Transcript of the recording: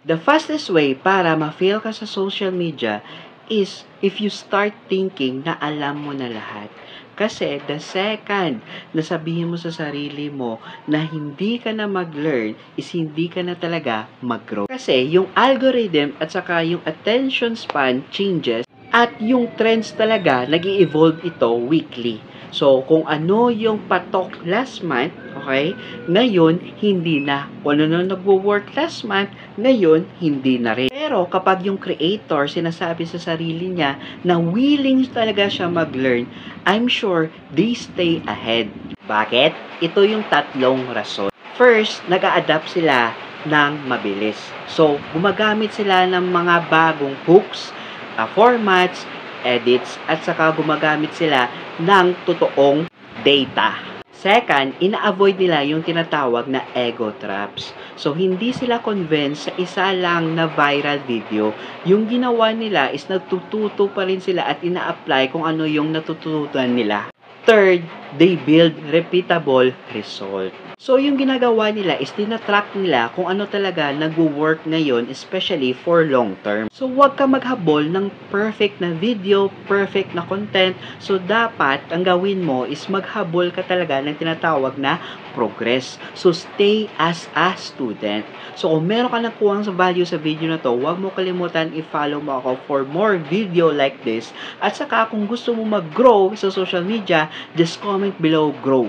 The fastest way para ma-fail ka sa social media is if you start thinking na alam mo na lahat. Kasi the second na sabihin mo sa sarili mo na hindi ka na mag-learn is hindi ka na talaga mag-grow. Kasi yung algorithm at saka yung attention span changes at yung trends talaga nag-i-evolve ito weekly. So, kung ano yung patok last month, okay, ngayon, hindi na. Kung ano nagwo-work last month, ngayon, hindi na rin. Pero kapag yung creator sinasabi sa sarili niya na willing talaga siya mag-learn, I'm sure they stay ahead. Bakit? Ito yung tatlong rason. First, nag-a-adapt sila ng mabilis. So, gumagamit sila ng mga bagong hooks, formats, edits, at saka gumagamit sila ng totoong data. Second, ina-avoid nila yung tinatawag na ego traps. So, hindi sila convinced sa isa lang na viral video. Yung ginawa nila is nagtututo pa rin sila at ina-apply kung ano yung natututunan nila. Third, they build repeatable result. So, yung ginagawa nila is tinatrack nila kung ano talaga nagwo-work ngayon, especially for long term. So, huwag ka maghabol ng perfect na video, perfect na content. So, dapat, ang gawin mo is maghabol ka talaga ng tinatawag na progress. So, stay as a student. So, kung meron ka nakuha sa value sa video na to, huwag mo kalimutan i-follow mo ako for more video like this. At saka, kung gusto mo mag-grow sa social media, just comment below grow.